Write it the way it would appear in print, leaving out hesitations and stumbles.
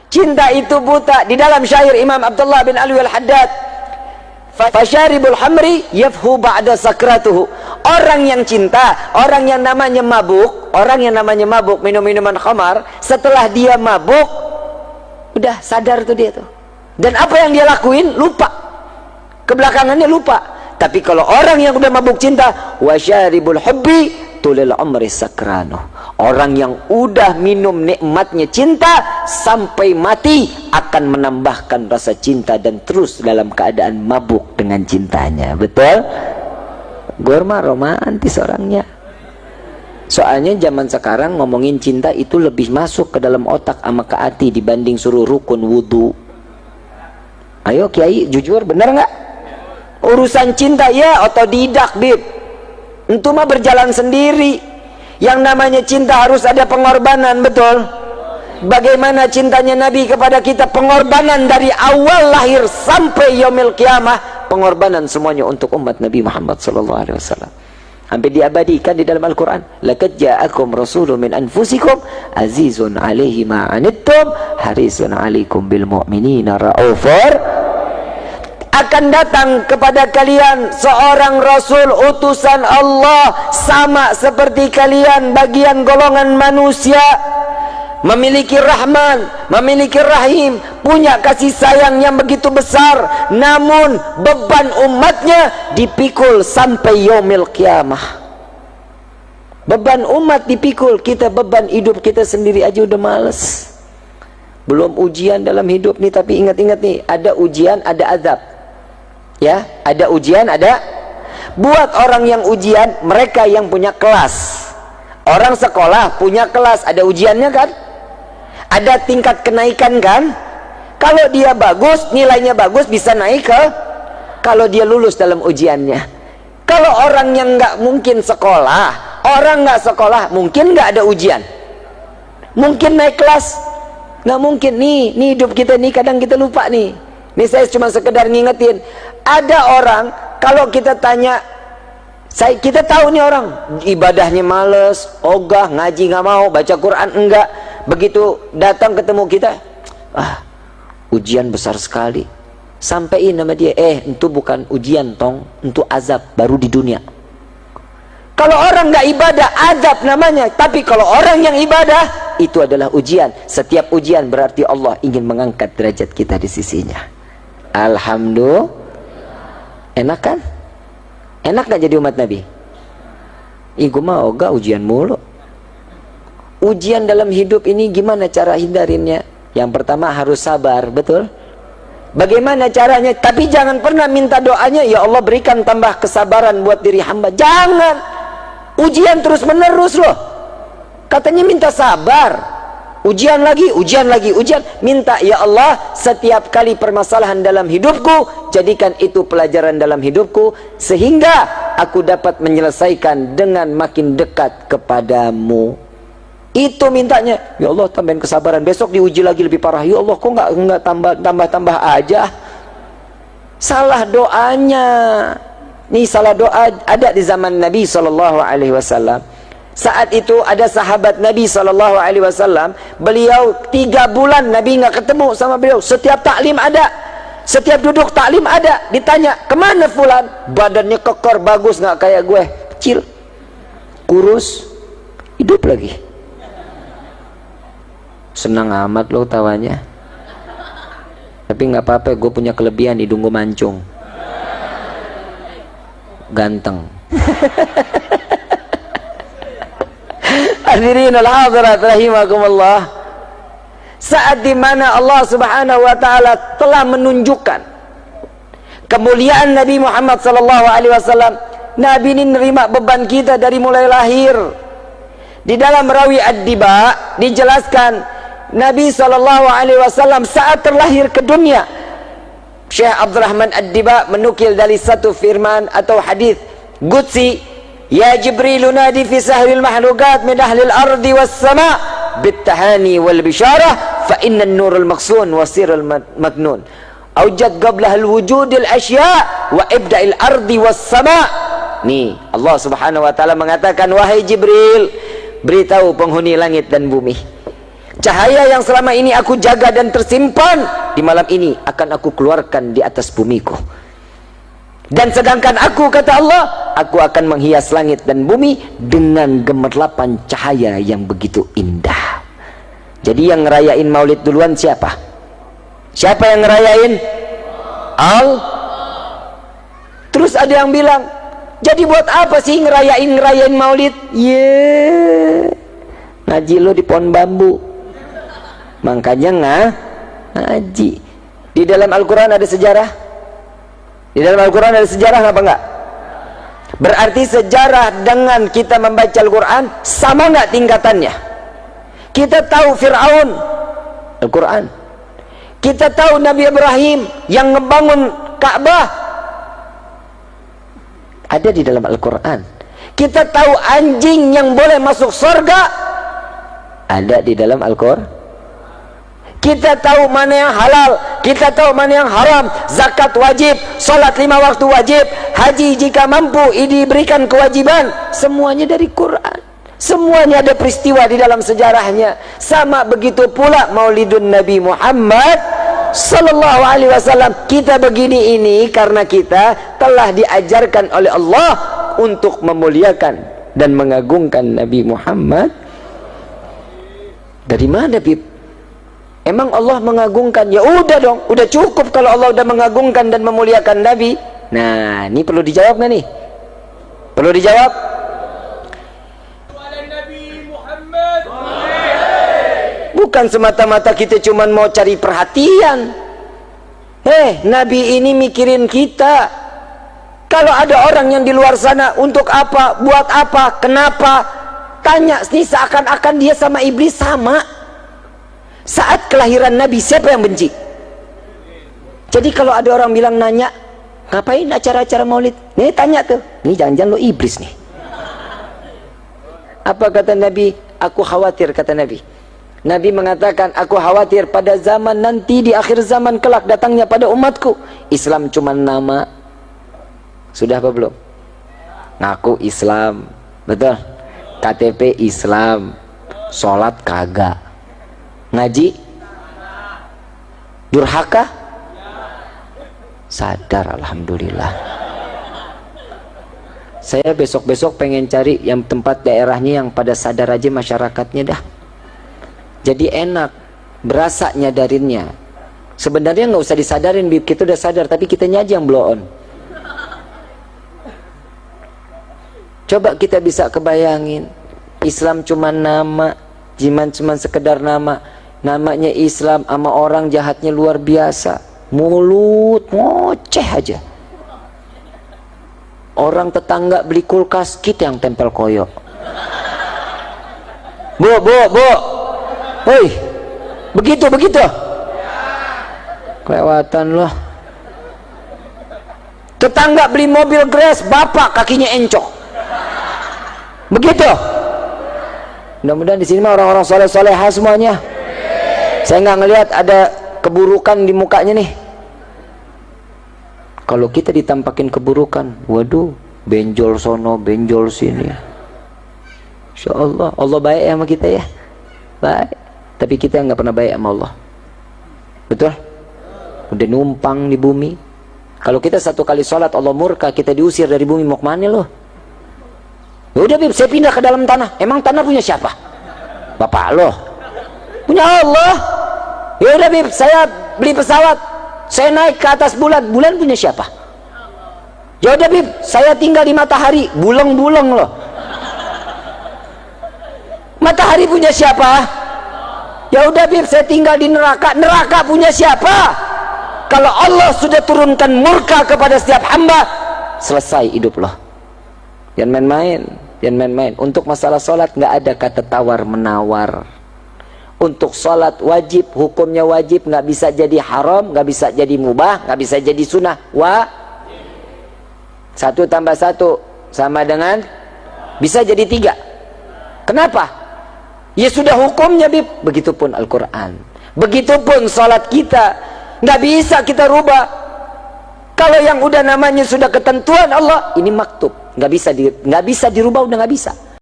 Cinta itu buta. Di dalam syair Imam Abdullah bin Alwi Al-Haddad, fasyaribul hamri yafhu ba'da sakratuhu. Orang yang cinta, orang yang namanya mabuk minum minuman khamar, setelah dia mabuk udah sadar tuh dia tuh, dan apa yang dia lakuin lupa, kebelakangannya lupa. Tapi kalau orang yang udah mabuk cinta, wasyaribul hubbi tulil umri sakranu, orang yang udah minum nikmatnya cinta sampai mati akan menambahkan rasa cinta dan terus dalam keadaan mabuk dengan cintanya. Betul? Gue mah romantis orangnya. Soalnya zaman sekarang ngomongin cinta itu lebih masuk ke dalam otak sama ke hati dibanding suruh rukun wudu. Ayo Kiai, jujur, bener nggak? Urusan cinta ya otodidak, bib. Itu mah berjalan sendiri. Yang namanya cinta harus ada pengorbanan, betul? Bagaimana cintanya Nabi kepada kita? Pengorbanan dari awal lahir sampai yaumil qiyamah, pengorbanan semuanya untuk umat Nabi Muhammad SAW. Hampir diabadikan di dalam Al-Quran. Laqad ja'akum rasulun min anfusikum azizun alaihi ma anittum harisun alaikum bil mu'minina raufur. Akan datang kepada kalian seorang rasul utusan Allah, sama seperti kalian, bagian golongan manusia, memiliki rahman, memiliki rahim, punya kasih sayang yang begitu besar, namun beban umatnya dipikul sampai yaumil qiyamah. Beban umat dipikul, kita beban hidup kita sendiri aja udah males. Belum ujian dalam hidup nih, tapi ingat-ingat nih, ada ujian, ada azab. Ya, ada ujian, ada. Buat orang yang ujian, mereka yang punya kelas. Orang sekolah punya kelas, ada ujiannya kan? Ada tingkat kenaikan kan? Kalau dia bagus, nilainya bagus, bisa naik ke, kalau dia lulus dalam ujiannya. Kalau orang yang nggak mungkin sekolah, orang nggak sekolah, mungkin nggak ada ujian, mungkin naik kelas, nggak mungkin. Nih hidup kita nih kadang kita lupa nih. Nih saya cuma sekedar ngingetin. Ada orang kalau kita tanya, kita tahu nih orang ibadahnya males, ogah, ngaji nggak mau, baca Quran enggak. Begitu datang ketemu kita, ujian besar sekali. Sampaiin nama dia, itu bukan ujian tong, itu azab baru di dunia. Kalau orang nggak ibadah, azab namanya. Tapi kalau orang yang ibadah, itu adalah ujian. Setiap ujian berarti Allah ingin mengangkat derajat kita di sisinya. Alhamdulillah. Enak kan? Enak gak jadi umat Nabi? Gue mah ogah ujian mulu. Ujian dalam hidup ini gimana cara hindarinnya? Yang pertama harus sabar, betul? Bagaimana caranya? Tapi jangan pernah minta doanya, ya Allah berikan tambah kesabaran buat diri hamba. Jangan. Ujian terus menerus loh. Katanya minta sabar. Ujian lagi, ujian lagi, ujian. Minta, ya Allah, setiap kali permasalahan dalam hidupku, jadikan itu pelajaran dalam hidupku, sehingga aku dapat menyelesaikan dengan makin dekat kepadamu. Itu mintanya. Ya Allah, tambahin kesabaran. Besok diuji lagi lebih parah. Ya Allah, kok nggak tambah aja? Salah doanya. Nih salah doa ada di zaman Nabi SAW. Saat itu ada sahabat Nabi SAW, beliau 3 bulan Nabi nggak ketemu sama beliau. Setiap taklim ada, setiap duduk taklim ada. Ditanya, kemana fulan? Badannya kekor, bagus, nggak kayak gue, kecil, kurus, hidup lagi. Senang amat lo tawanya. Tapi nggak apa-apa, gue punya kelebihan, hidung gue mancung, ganteng. Hadirin al-hadirat rahimakumullah. Saat dimana Allah subhanahu wa ta'ala telah menunjukkan kemuliaan Nabi Muhammad SAW, Nabi ini nerima beban kita dari mulai lahir. Di dalam rawi Ad-Diba dijelaskan Nabi SAW saat terlahir ke dunia. Syekh Abdurrahman Ad-Diba menukil dari satu firman atau hadis qudsi, ya Jibril nadi fi sahril mahlukat min ahlil ardi was sama bittahani wal bisyarah fa inna an-nurul maqsun wa sirrul maknun awjad qabla al-wujudil asya wa ibda'il ardi was sama. Nih Allah subhanahu wa ta'ala mengatakan, wahai Jibril, beritahu penghuni langit dan bumi, Cahaya yang selama ini aku jaga dan tersimpan, di malam ini akan aku keluarkan di atas bumiku. Dan sedangkan aku, kata Allah, aku akan menghias langit dan bumi dengan gemerlapan cahaya yang begitu indah. Jadi yang ngerayain maulid duluan siapa? Siapa yang ngerayain? Terus ada yang bilang, jadi buat apa sih ngerayain maulid? Ngaji lo di pohon bambu, makanya ngaji. Di dalam Al-Quran ada sejarah. Di dalam Al-Quran ada sejarah apa enggak? Berarti sejarah dengan kita membaca Al-Quran sama enggak tingkatannya? Kita tahu Fir'aun, Al-Quran. Kita tahu Nabi Ibrahim yang ngebangun Ka'bah, ada di dalam Al-Quran. Kita tahu anjing yang boleh masuk surga, ada di dalam Al-Quran. Kita tahu mana yang halal, kita tahu mana yang haram, zakat wajib, salat 5 waktu wajib, haji jika mampu diberikan kewajiban, semuanya dari Quran. Semuanya ada peristiwa di dalam sejarahnya. Sama begitu pula Maulidun Nabi Muhammad sallallahu alaihi wasallam. Kita begini ini karena kita telah diajarkan oleh Allah untuk memuliakan dan mengagungkan Nabi Muhammad. Dari mana, Bib? Emang Allah mengagungkan? Ya udah dong, udah cukup kalau Allah udah mengagungkan dan memuliakan Nabi. Nah, ini perlu dijawab nggak nih? Perlu dijawab? Bukan semata-mata kita cuman mau cari perhatian. Nabi ini mikirin kita. Kalau ada orang yang di luar sana, untuk apa, buat apa, kenapa, tanya nih seakan-akan dia sama iblis sama. Saat kelahiran Nabi, siapa yang benci? Jadi kalau ada orang bilang nanya, ngapain acara-acara maulid? Nih tanya tuh, nih jangan-jangan lo iblis nih. Apa kata Nabi? Aku khawatir, kata Nabi. Nabi mengatakan, aku khawatir pada zaman nanti, di akhir zaman kelak datangnya pada umatku, Islam cuma nama. Sudah apa belum? Ngaku Islam, betul? KTP Islam, sholat kagak, ngaji durhaka, sadar. Alhamdulillah. Saya besok-besok pengen cari yang tempat daerahnya yang pada sadar aja masyarakatnya dah. Jadi enak, berasa nyadarinnya. Sebenarnya nggak usah disadarin, Bib, kita udah sadar, tapi kitanya aja yang blow on. Coba kita bisa kebayangin, Islam cuma nama, cuma sekedar nama. Namanya Islam, sama orang jahatnya luar biasa, mulut ngoceh aja. Orang tetangga beli kulkas, kita yang tempel koyo. Bu, hei, begitu kelewatan loh. Tetangga beli mobil Grace, bapak kakinya encok. Begitu. Mudah-mudahan di sini mah orang-orang soleh-soleha semuanya. Saya nggak ngelihat ada keburukan di mukanya nih. Kalau kita ditampakin keburukan, waduh, benjol sono, benjol sini. Insya Allah, Allah baik sama kita ya, baik. Tapi kita nggak pernah baik sama Allah. Betul? Udah numpang di bumi. Kalau kita satu kali sholat Allah murka, kita diusir dari bumi, mau kemana loh? Ya udah, Bib, saya pindah ke dalam tanah. Emang tanah punya siapa? Bapak loh. Punya Allah. Ya udah, Bib, saya beli pesawat, saya naik ke atas bulan. Bulan punya siapa? Ya udah, Bib, saya tinggal di matahari. Buleng-buleng loh. Matahari punya siapa? Ya udah, Bib, saya tinggal di neraka. Neraka punya siapa? Kalau Allah sudah turunkan murka kepada setiap hamba, selesai hidup loh. Jangan main-main, jangan main-main. Untuk masalah sholat nggak ada kata tawar menawar. Untuk sholat wajib, hukumnya wajib, nggak bisa jadi haram, nggak bisa jadi mubah, nggak bisa jadi sunnah. 1 tambah 1 sama dengan, bisa jadi 3. Kenapa? Ya sudah hukumnya, Bib. Begitupun Al-Quran, begitupun sholat kita, nggak bisa kita rubah. Kalau yang udah namanya sudah ketentuan Allah, ini maktub, nggak bisa dirubah, udah nggak bisa.